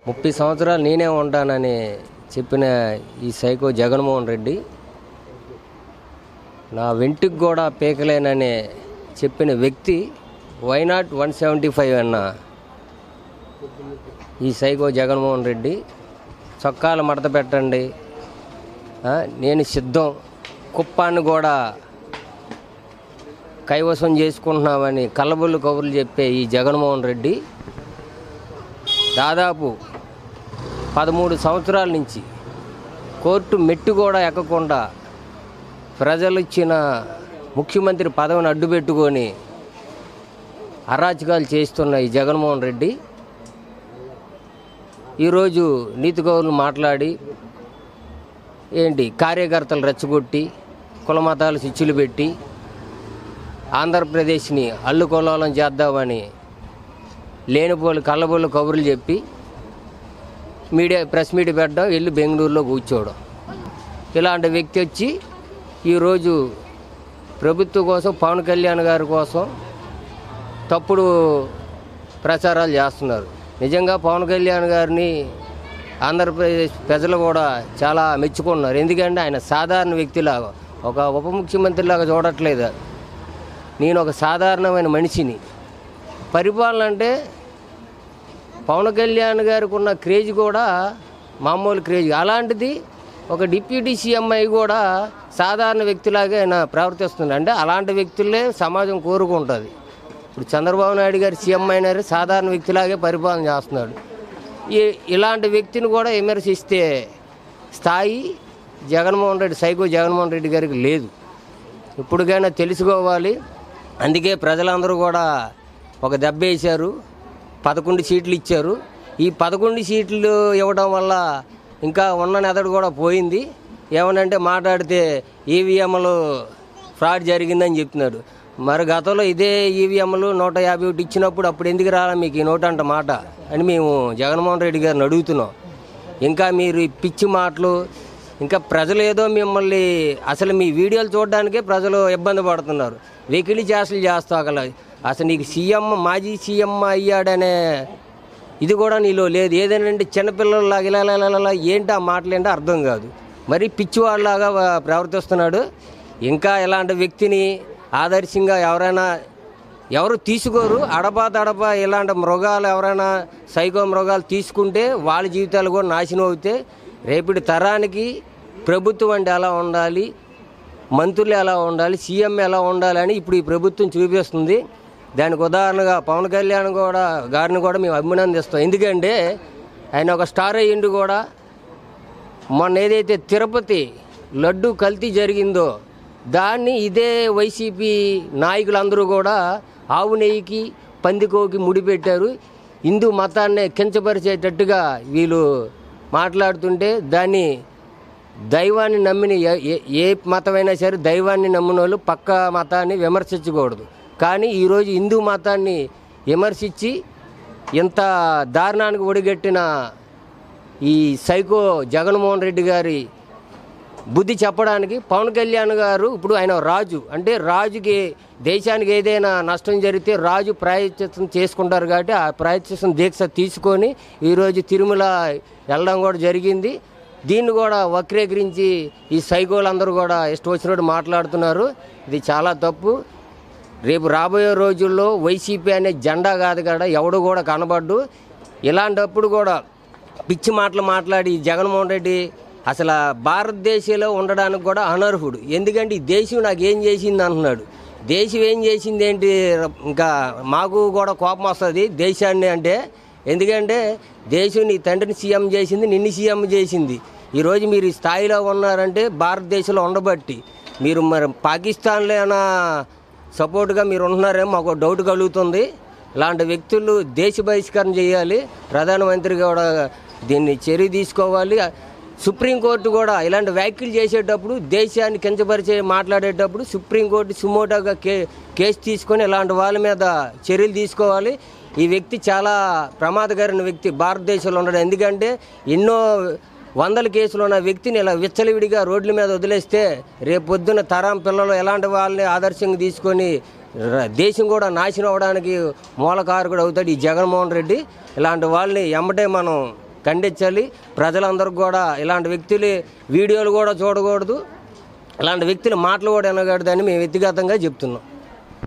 30 సంవత్సరాలు నేనే ఉంటానని చెప్పిన ఈ సైకో జగన్మోహన్ రెడ్డి నా వెంటికి కూడా పీకలేనని చెప్పిన వ్యక్తి వైనాట్ 175 అన్న ఈ సైకో జగన్మోహన్ రెడ్డి చొక్కాలు మడత పెట్టండి, నేను సిద్ధం, కుప్పాన్ని కూడా కైవసం చేసుకుంటున్నామని కల్లబుల్లు కబుర్లు చెప్పే ఈ జగన్మోహన్ రెడ్డి దాదాపు 13 సంవత్సరాల నుంచి కోర్టు మెట్టు కూడా ఎక్కకుండా ప్రజలు ఇచ్చిన ముఖ్యమంత్రి పదవిని అడ్డుపెట్టుకొని అరాచకాలు చేస్తున్న ఈ జగన్మోహన్ రెడ్డి ఈరోజు నీతి కౌరులు మాట్లాడి కార్యకర్తలు రెచ్చగొట్టి కులమతాలు చిచ్చులు పెట్టి ఆంధ్రప్రదేశ్ని అల్లుకొల్లోలం చేద్దామని లేనిపోలు కళ్ళబోళ్ళు కబుర్లు చెప్పి ప్రెస్ మీట్ పెట్టడం, వెళ్ళి బెంగళూరులో కూర్చోవడం. ఇలాంటి వ్యక్తి వచ్చి ఈరోజు ప్రభుత్వం కోసం, పవన్ కళ్యాణ్ గారి కోసం తప్పుడు ప్రచారాలు చేస్తున్నారు. నిజంగా పవన్ కళ్యాణ్ గారిని ఆంధ్రప్రదేశ్ ప్రజలు కూడా చాలా మెచ్చుకున్నారు. ఎందుకంటే ఆయన సాధారణ వ్యక్తిలాగా, ఒక ఉప ముఖ్యమంత్రిలాగా చూడట్లేదు. నేను ఒక సాధారణమైన మనిషిని. పరిపాలన అంటే పవన్ కళ్యాణ్ గారికి ఉన్న క్రేజ్ కూడా మామూలు క్రేజ్. అలాంటిది ఒక డిప్యూటీ సీఎం అయి కూడా సాధారణ వ్యక్తిలాగా ఆయన ప్రవర్తిస్తుంది. అంటే అలాంటి వ్యక్తులే సమాజం కోరుకుంటుంది. ఇప్పుడు చంద్రబాబు నాయుడు గారు సీఎం అయినారు, సాధారణ వ్యక్తిలాగే పరిపాలన చేస్తున్నాడు. ఇలాంటి వ్యక్తిని కూడా విమర్శిస్తే స్థాయి జగన్మోహన్ రెడ్డి, సైకో జగన్మోహన్ రెడ్డి గారికి లేదు. ఇప్పటికైనా తెలుసుకోవాలి. అందుకే ప్రజలందరూ కూడా ఒక దెబ్బ వేశారు, 11 సీట్లు ఇచ్చారు. ఈ 11 సీట్లు ఇవ్వడం వల్ల ఇంకా ఉన్న నెదడు కూడా పోయింది. ఏమనంటే మాట్లాడితే ఈవీఎంలు ఫ్రాడ్ జరిగిందని చెప్తున్నాడు. మరి గతంలో ఇదే ఈవీఎంలు 151 ఇచ్చినప్పుడు అప్పుడు ఎందుకు రాలా మీకు ఈ నోటంట మాట అని మేము జగన్మోహన్ రెడ్డి గారిని అడుగుతున్నాం. ఇంకా మీరు ఈ పిచ్చి మాటలు, ఇంకా ప్రజలు ఏదో మిమ్మల్ని అసలు మీ వీడియోలు చూడడానికే ప్రజలు ఇబ్బంది పడుతున్నారు. వెకిలి చేష్టలు చేస్తాగల అసలు నీకు సీఎం, మాజీ సీఎం అయ్యాడనే ఇది కూడా నీలో లేదు. ఏదైనా చిన్నపిల్లలాగా ఇలా ఏంటి ఆ మాటలు ఏంటో అర్థం కాదు. మరి పిచ్చివాళ్ళలాగా ప్రవర్తిస్తున్నాడు. ఇంకా ఇలాంటి వ్యక్తిని ఆదర్శంగా ఎవరు తీసుకోరు. అడపా ఇలాంటి మృగాలు ఎవరైనా సైకో మృగాలు తీసుకుంటే వాళ్ళ జీవితాలు కూడా నాశనం అవుతాయి. రేపటి తరానికి ప్రభుత్వం అంటే ఎలా ఉండాలి, మంత్రులు ఎలా ఉండాలి, సీఎం ఎలా ఉండాలని ఇప్పుడు ఈ ప్రభుత్వం చూపిస్తుంది. దానికి ఉదాహరణగా పవన్ కళ్యాణ్ గారిని కూడా మేము అభినందిస్తాం. ఎందుకంటే ఆయన ఒక స్టార్ అయ్యిండు కూడా. మొన్న ఏదైతే తిరుపతి లడ్డు కల్తీ జరిగిందో దాన్ని ఇదే వైసీపీ నాయకులందరూ కూడా ఆవు నెయ్యికి, పందికోకి ముడిపెట్టారు. హిందూ మతాన్ని కించపరిచేటట్టుగా వీళ్ళు మాట్లాడుతుంటే దాన్ని దైవాన్ని నమ్మిన ఏ మతమైనా సరే దైవాన్ని నమ్మిన వాళ్ళు పక్క మతాన్ని విమర్శించకూడదు. కానీ ఈరోజు హిందూ మతాన్ని విమర్శించి ఇంత దారుణానికి ఒడిగట్టిన ఈ సైకో జగన్మోహన్ రెడ్డి గారి బుద్ధి చెప్పడానికి పవన్ కళ్యాణ్ గారు ఇప్పుడు ఆయన రాజు. అంటే రాజుకి, దేశానికి ఏదైనా నష్టం జరిగితే రాజు ప్రాయశ్చిత్తం చేసుకుంటారు. కాబట్టి ఆ ప్రాయశ్చిత్తం దీక్ష తీసుకొని ఈరోజు తిరుమల వెళ్ళడం కూడా జరిగింది. దీన్ని కూడా వక్రీకరించి ఈ సైకోలందరూ కూడా ఇష్టం వచ్చినట్టు మాట్లాడుతున్నారు. ఇది చాలా తప్పు. రేపు రాబోయే రోజుల్లో వైసీపీ అనే జెండా కాదు కదా ఎవడు కూడా కనబడ్డు. ఇలాంటప్పుడు కూడా పిచ్చి మాటలు మాట్లాడి జగన్మోహన్ రెడ్డి అసలు భారతదేశంలో ఉండడానికి కూడా అనర్హుడు. ఎందుకంటే ఈ దేశం నాకు ఏం చేసింది అంటున్నాడు. దేశం ఏం చేసింది ఏంటి? ఇంకా మాకు కూడా కోపం వస్తుంది దేశాన్ని అంటే. ఎందుకంటే దేశం నీ తండ్రిని సీఎం చేసింది, నిన్ను సీఎం చేసింది. ఈరోజు మీరు ఈ స్థాయిలో ఉన్నారంటే భారతదేశంలో ఉండబట్టి. మీరు మరి పాకిస్తాన్లో ఏమైనా సపోర్ట్గా మీరు ఉంటున్నారేమో మాకు డౌట్ కలుగుతుంది. ఇలాంటి వ్యక్తులు దేశ బహిష్కరణ చేయాలి. ప్రధానమంత్రి కూడా దీన్ని చర్య తీసుకోవాలి. సుప్రీంకోర్టు కూడా ఇలాంటి వ్యాఖ్యలు చేసేటప్పుడు, దేశాన్ని కించపరిచే మాట్లాడేటప్పుడు సుప్రీంకోర్టు సుమోటోగా కేసు తీసుకొని ఇలాంటి వాళ్ళ మీద చర్యలు తీసుకోవాలి. ఈ వ్యక్తి చాలా ప్రమాదకరమైన వ్యక్తి భారతదేశంలో ఉండడం. ఎందుకంటే ఎన్నో వందల కేసులు ఉన్న వ్యక్తిని ఇలా విచ్చలవిడిగా రోడ్ల మీద వదిలేస్తే రేపు పొద్దున్న తరం పిల్లలు ఎలాంటి వాళ్ళని ఆదర్శంగా తీసుకొని దేశం కూడా నాశనం అవ్వడానికి మూలకారకుడు అవుతాడు ఈ జగన్మోహన్ రెడ్డి. ఇలాంటి వాళ్ళని ఎమ్మటే మనం ఖండించాలి. ప్రజలందరికీ కూడా ఇలాంటి వ్యక్తులు వీడియోలు కూడా చూడకూడదు, ఇలాంటి వ్యక్తుల మాటలు కూడా వినకూడదని మేము వ్యక్తిగతంగా చెప్తున్నాం.